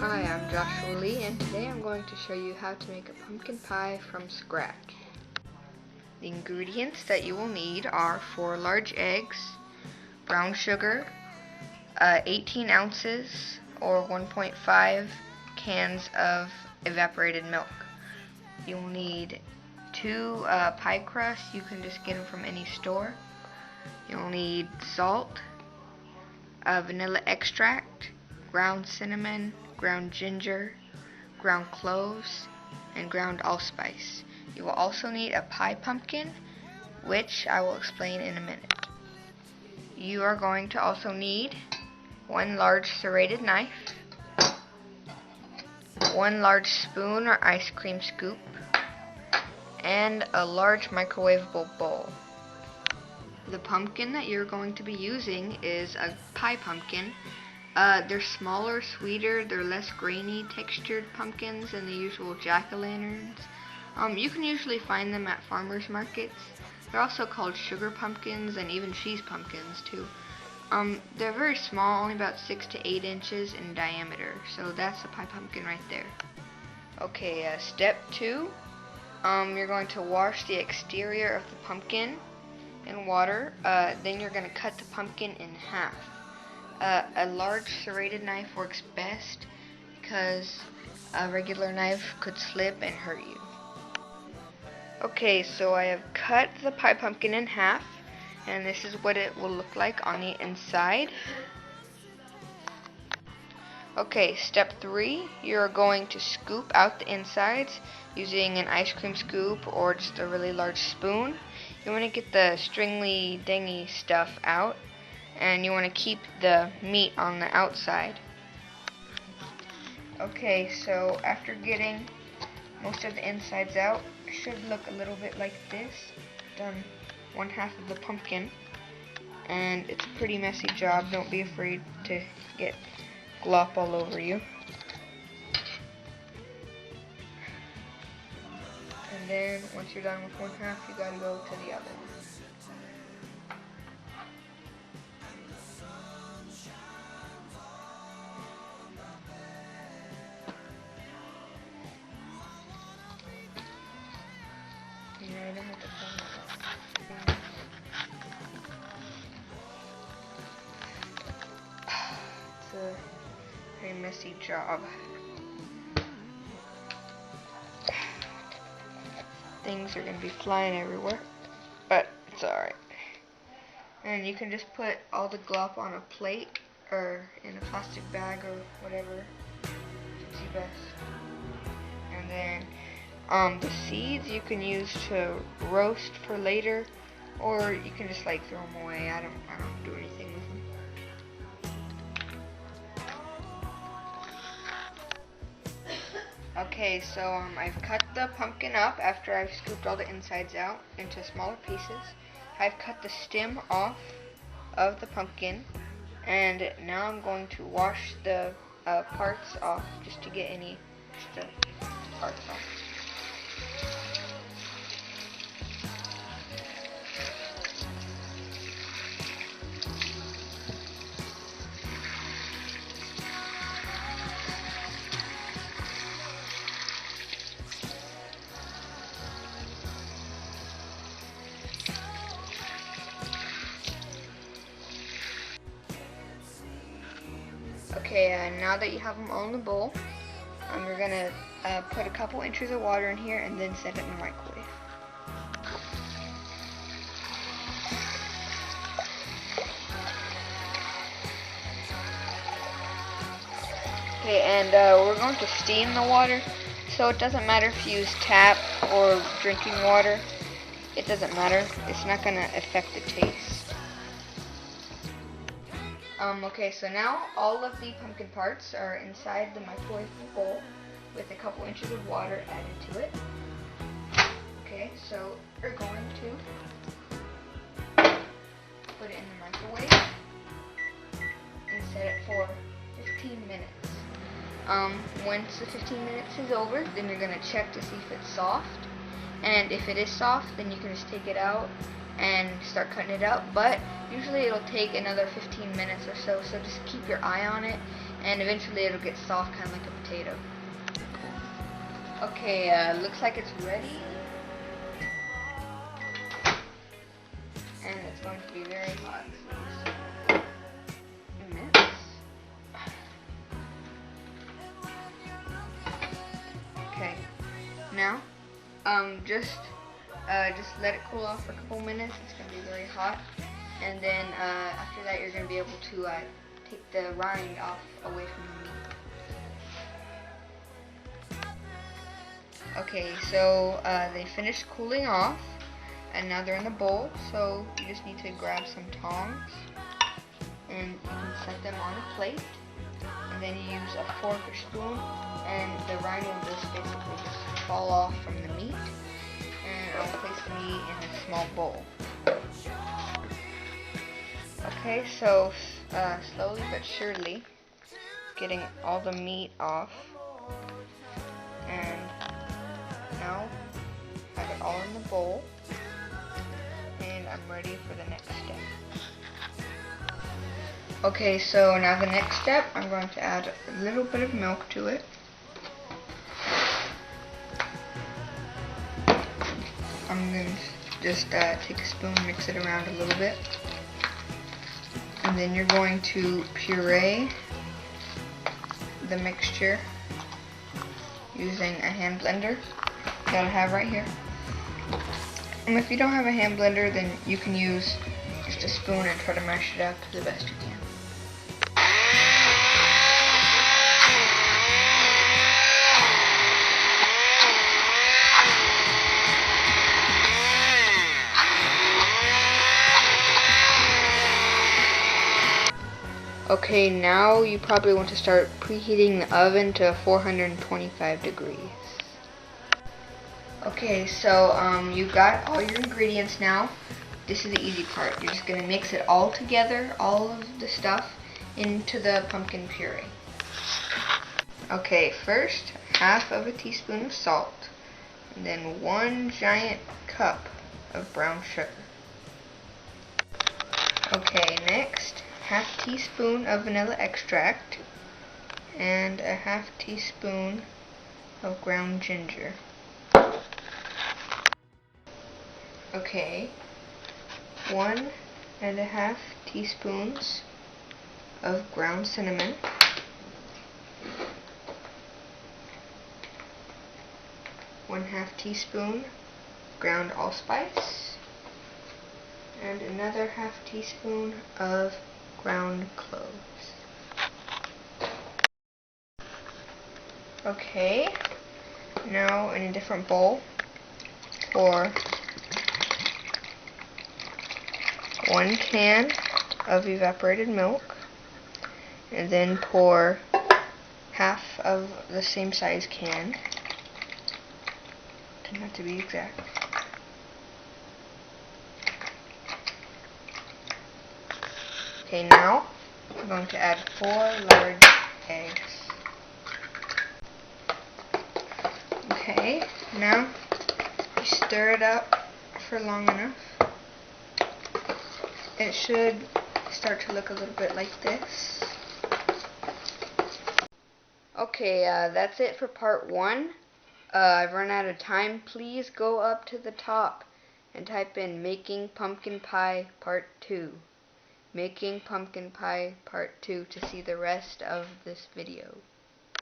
Hi, I'm Joshua Lee, and today I'm going to show you how to make a pumpkin pie from scratch. The ingredients that you will need are 4 large eggs, brown sugar, 18 ounces or 1.5 cans of evaporated milk. You will need 2 pie crusts. You can just get them from any store. You'll need salt, vanilla extract, ground cinnamon, ground ginger, ground cloves, and ground allspice. You will also need a pie pumpkin, which I will explain in a minute. You are going to also need 1 large serrated knife, 1 large spoon or ice cream scoop, and a large microwavable bowl. The pumpkin that you're going to be using is a pie pumpkin. They're smaller, sweeter, they're less grainy textured pumpkins than the usual jack-o'-lanterns. You can usually find them at farmers markets. They're also called sugar pumpkins and even cheese pumpkins too. They're very small, only about 6 to 8 inches in diameter, so that's a pie pumpkin right there. Okay, step 2, you're going to wash the exterior of the pumpkin in water. Then you're going to cut the pumpkin in half. A large serrated knife works best because a regular knife could slip and hurt you. Okay, so I have cut the pie pumpkin in half, and this is what it will look like on the inside. Okay, step 3, you're going to scoop out the insides using an ice cream scoop or just a really large spoon. You want to get the stringly, dangy stuff out, and you want to keep the meat on the outside. Okay, so after getting most of the insides out, it should look a little bit like this. Done 1/2 of the pumpkin, and it's a pretty messy job. Don't be afraid to get glop all over you. And then once you're done with 1/2, you gotta go to the other one. It's a very messy job. Things are going to be flying everywhere, but it's alright. And you can just put all the glop on a plate or in a plastic bag or whatever suits you best. And then the seeds you can use to roast for later, or you can just like throw them away. I don't do anything with them. Okay, so I've cut the pumpkin up after I've scooped all the insides out into smaller pieces. I've cut the stem off of the pumpkin, and now I'm going to wash the parts off just to get any extra parts off. Okay, now that you have them all in the bowl, we're going to put a couple inches of water in here and then set it in the microwave. Okay, and we're going to steam the water, so it doesn't matter if you use tap or drinking water. It doesn't matter. It's not going to affect the taste. Okay, so now all of the pumpkin parts are inside the microwave bowl with a couple inches of water added to it. Okay, so we're going to put it in the microwave and set it for 15 minutes. Once the 15 minutes is over, then you're going to check to see if it's soft. And if it is soft, then you can just take it out and start cutting it up, but usually it'll take another 15 minutes or so, so just keep your eye on it. and eventually it'll get soft, kind of like a potato. Okay, looks like it's ready. And it's going to be very hot. Mix. Okay, now, just let it cool off for a couple minutes. It's going to be very hot. And then after that, you're going to be able to take the rind off away from the meat. Okay, so they finished cooling off, and now they're in the bowl. So you just need to grab some tongs, and you can set them on a plate. And then you use a fork or spoon, and the rind will just basically just fall off from the meat. And I'll place the meat in a small bowl. Okay, so slowly but surely, getting all the meat off, and now I have it all in the bowl, and I'm ready for the next step. Okay, so now the next step, I'm going to add a little bit of milk to it. I'm going to just take a spoon, mix it around a little bit. And then you're going to puree the mixture using a hand blender that I have right here. And if you don't have a hand blender, then you can use just a spoon and try to mash it up the best you can. Okay, now you probably want to start preheating the oven to 425 degrees. Okay, so you've got all your ingredients now. This is the easy part. You're just going to mix it all together, all of the stuff, into the pumpkin puree. Okay, first, half of a teaspoon of salt, and then 1 giant cup of brown sugar. Okay, next, half teaspoon of vanilla extract, and a half teaspoon of ground ginger. Okay, 1.5 teaspoons of ground cinnamon, 1/2 teaspoon ground allspice, and another 1/2 teaspoon of ground cloves. Okay, now in a different bowl, pour 1 can of evaporated milk, and then pour half of the same size can, not to be exact. Okay, now I'm going to add 4 large eggs. Okay, now you stir it up for long enough. It should start to look a little bit like this. Okay, that's it for part 1. I've run out of time. Please go up to the top and type in Making Pumpkin Pie Part 2. Making Pumpkin Pie Part 2 to see the rest of this video.